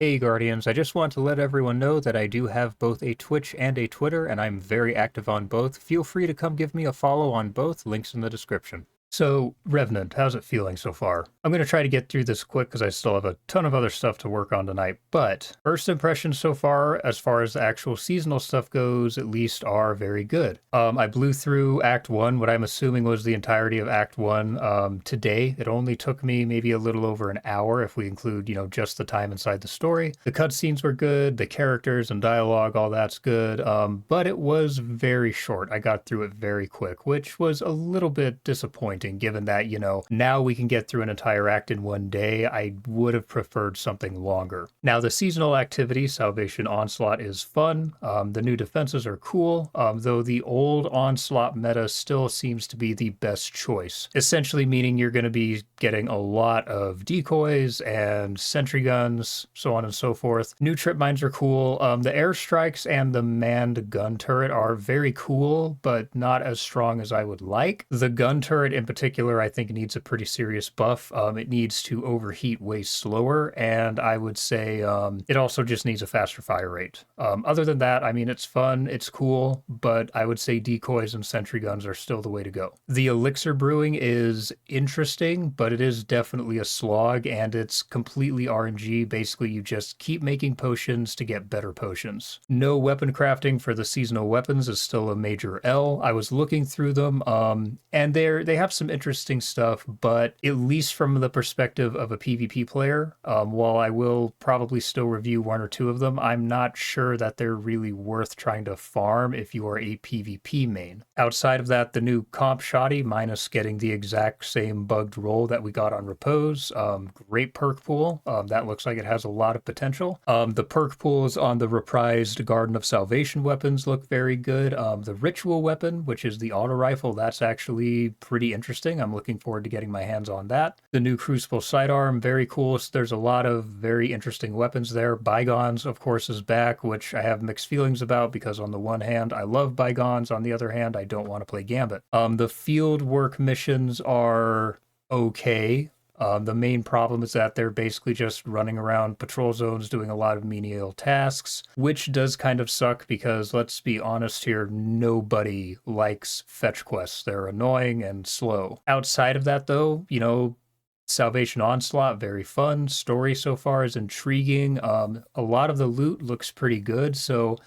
Hey Guardians, I just want to let everyone know that I do have both a Twitch and a Twitter, and I'm very active on both. Feel free to come give me a follow on both, links in the description. So, Revenant, how's it feeling so far? I'm going to try to get through this quick because I still have a ton of other stuff to work on tonight, but first impressions so far, as far as the actual seasonal stuff goes, at least are very good. I blew through Act 1, what I'm assuming was the entirety of Act 1 today. It only took me maybe a little over an hour if we include, just the time inside the story. The cutscenes were good, the characters and dialogue, all that's good, but it was very short. I got through it very quick, which was a little bit disappointing given that, now we can get through an entire act in one day. I would have preferred something longer. Now, the seasonal activity, Salvation Onslaught, is fun. The new defenses are cool, though the old Onslaught meta still seems to be the best choice, essentially meaning you're going to be getting a lot of decoys and sentry guns, so on and so forth. New trip mines are cool. The airstrikes and the manned gun turret are very cool, but not as strong as I would like. The gun turret in particular, I think, needs a pretty serious buff. It needs to overheat way slower, and I would say it also just needs a faster fire rate. Other than that, I mean, it's fun, it's cool, but I would say decoys and sentry guns are still the way to go. The elixir brewing is interesting, but it is definitely a slog, and it's completely RNG. Basically, you just keep making potions to get better potions. No weapon crafting for the seasonal weapons is still a major L. I was looking through them, and they have some interesting stuff, but at least from the perspective of a PvP player, while I will probably still review one or two of them, I'm not sure that they're really worth trying to farm if you are a PvP main. Outside of that, the new comp shoddy, minus getting the exact same bugged roll that we got on Repose, great perk pool. That looks like it has a lot of potential. The perk pools on the reprised Garden of Salvation weapons look very good. The ritual weapon, which is the auto rifle, that's actually pretty interesting. I'm looking forward to getting my hands on that. The new Crucible sidearm, very cool. So there's a lot of very interesting weapons there. Bygones, of course, is back, which I have mixed feelings about because on the one hand, I love Bygones. On the other hand, I don't want to play Gambit. The field work missions are okay. The main problem is that they're basically just running around patrol zones doing a lot of menial tasks, which does kind of suck because, let's be honest here, nobody likes fetch quests. They're annoying and slow. Outside of that, though, Salvation Onslaught, very fun. Story so far is intriguing. A lot of the loot looks pretty good, so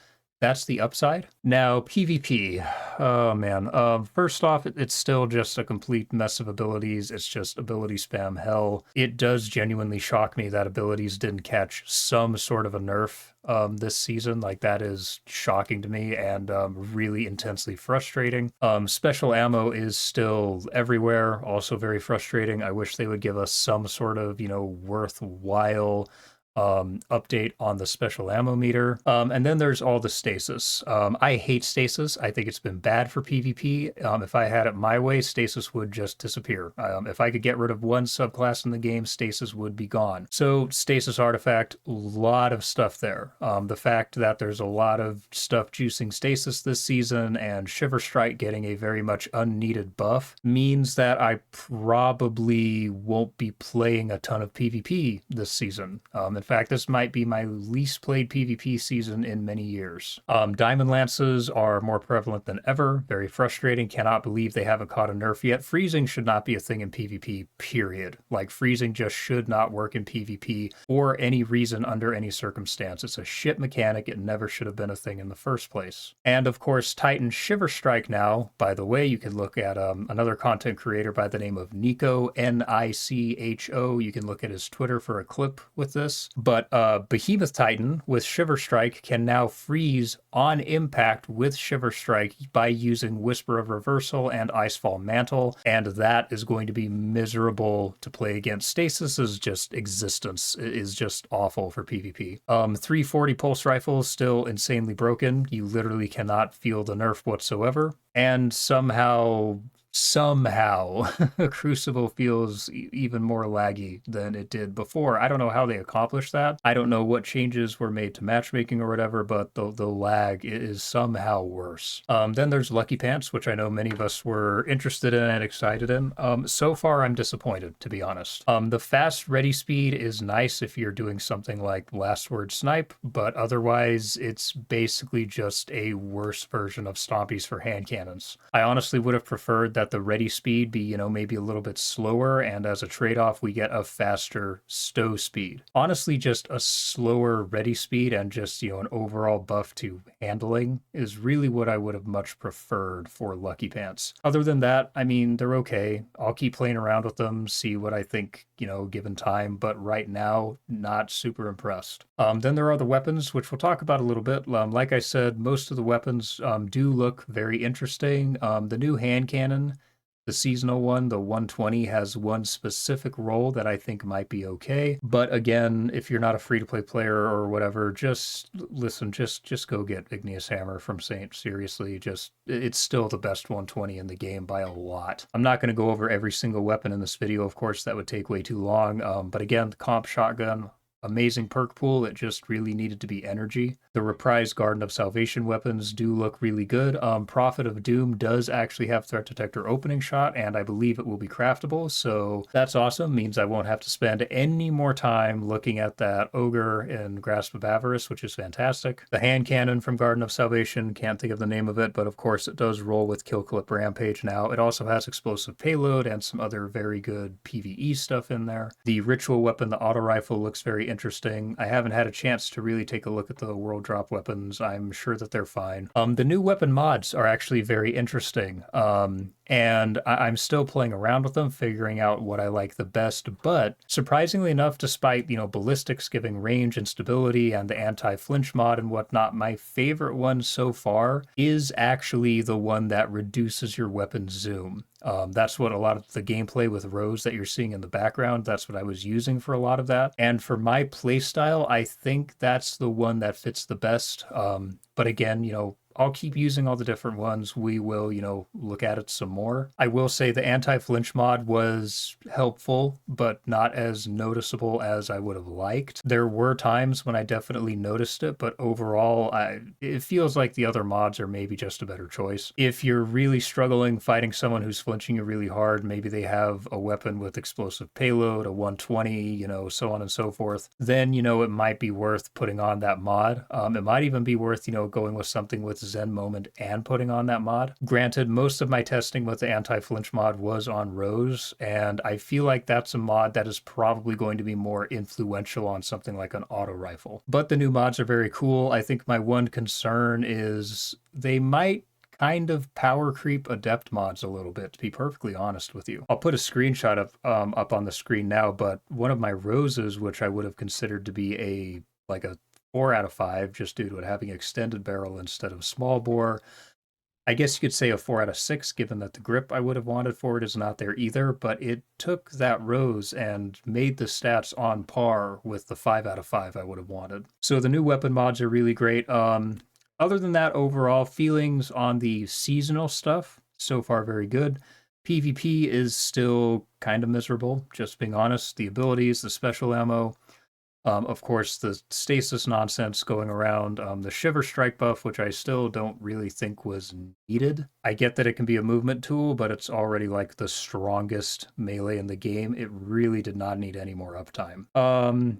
that's the upside. Now, PvP. Oh, man. First off, it's still just a complete mess of abilities. It's just ability spam hell. It does genuinely shock me that abilities didn't catch some sort of a nerf this season. Like, that is shocking to me and really intensely frustrating. Special ammo is still everywhere, also very frustrating. I wish they would give us some sort of, worthwhile update on the special ammo meter. And then there's all the stasis. I hate stasis. I think it's been bad for PvP. If I had it my way, stasis would just disappear. If I could get rid of one subclass in the game, stasis would be gone. So stasis artifact, a lot of stuff there. The fact that there's a lot of stuff juicing stasis this season and Shiver Strike getting a very much unneeded buff means that I probably won't be playing a ton of PvP this season. In fact, this might be my least played PvP season in many years. Diamond Lances are more prevalent than ever. Very frustrating. Cannot believe they haven't caught a nerf yet. Freezing should not be a thing in PvP, period. Like, freezing just should not work in PvP for any reason under any circumstance. It's a shit mechanic. It never should have been a thing in the first place. And of course, Titan Shiver Strike now. By the way, you can look at another content creator by the name of Nico, Nicho. You can look at his Twitter for a clip with this. But Behemoth Titan with Shiver Strike can now freeze on impact with Shiver Strike by using Whisper of Reversal and Icefall Mantle, and that is going to be miserable to play against. Stasis's just existence is just awful for PvP. 340 Pulse Rifle is still insanely broken. You literally cannot feel the nerf whatsoever. And somehow somehow Crucible feels even more laggy than it did before. I don't know how they accomplished that. I don't know what changes were made to matchmaking or whatever, but the lag is somehow worse. Then there's Lucky Pants, which I know many of us were interested in and excited in. So far, I'm disappointed, to be honest. The fast ready speed is nice if you're doing something like Last Word Snipe, but otherwise, it's basically just a worse version of Stompies for hand cannons. I honestly would have preferred that the ready speed be, maybe a little bit slower, and as a trade-off, we get a faster stow speed. Honestly, just a slower ready speed and just, an overall buff to handling is really what I would have much preferred for Lucky Pants. Other than that, I mean, they're okay. I'll keep playing around with them, see what I think, given time, but right now, not super impressed. Then there are the weapons, which we'll talk about a little bit. Like I said, most of the weapons do look very interesting. The new hand cannon, the seasonal one, the 120, has one specific role that I think might be okay. But again, if you're not a free-to-play player or whatever, just listen, just go get Igneous Hammer from Saint. Seriously, it's still the best 120 in the game by a lot. I'm not going to go over every single weapon in this video, of course, that would take way too long. But again, the comp shotgun, amazing perk pool. It just really needed to be energy. The reprised Garden of Salvation weapons do look really good. Prophet of Doom does actually have threat detector opening shot, and I believe it will be craftable, so that's awesome. Means I won't have to spend any more time looking at that Ogre in Grasp of Avarice, which is fantastic. The hand cannon from Garden of Salvation, can't think of the name of it, but of course it does roll with Kill Clip Rampage now. It also has explosive payload and some other very good PvE stuff in there. The ritual weapon, the auto rifle, looks very interesting. I haven't had a chance to really take a look at the world drop weapons. I'm sure that they're fine. The new weapon mods are actually very interesting. And I'm still playing around with them, figuring out what I like the best. But surprisingly enough, despite, ballistics giving range and stability and the anti-flinch mod and whatnot, my favorite one so far is actually the one that reduces your weapon's zoom. That's what a lot of the gameplay with Rose that you're seeing in the background, that's what I was using for a lot of that. And for my playstyle, I think that's the one that fits the best. But again, I'll keep using all the different ones. We will, look at it some more. I will say the anti-flinch mod was helpful, but not as noticeable as I would have liked. There were times when I definitely noticed it, but overall, it feels like the other mods are maybe just a better choice. If you're really struggling fighting someone who's flinching you really hard, maybe they have a weapon with explosive payload, a 120, so on and so forth, then, it might be worth putting on that mod. It might even be worth, going with something with Zen Moment and putting on that mod. Granted, most of my testing with the anti-flinch mod was on Rose, and I feel like that's a mod that is probably going to be more influential on something like an auto rifle. But the new mods are very cool. I think my one concern is they might kind of power creep adept mods a little bit, to be perfectly honest with you. I'll put a screenshot of up on the screen now, but one of my Roses, which I would have considered to be a 4 out of 5, just due to it having extended barrel instead of small bore. I guess you could say a 4 out of 6, given that the grip I would have wanted for it is not there either, but it took that Rose and made the stats on par with the 5 out of 5 I would have wanted. So the new weapon mods are really great. Other than that, overall feelings on the seasonal stuff, so far very good. PvP is still kind of miserable, just being honest. The abilities, the special ammo, of course, the stasis nonsense going around, the Shiver Strike buff, which I still don't really think was needed. I get that it can be a movement tool, but it's already like the strongest melee in the game. It really did not need any more uptime.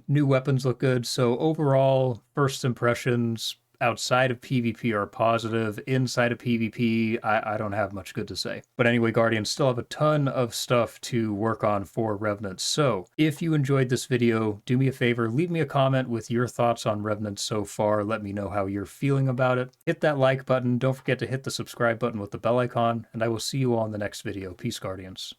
New weapons look good. So overall, first impressions outside of PvP are positive. Inside of PvP, I don't have much good to say. But anyway, Guardians still have a ton of stuff to work on for Revenant. So if you enjoyed this video, do me a favor, leave me a comment with your thoughts on Revenant so far. Let me know how you're feeling about it. Hit that like button. Don't forget to hit the subscribe button with the bell icon, and I will see you all in the next video. Peace, Guardians.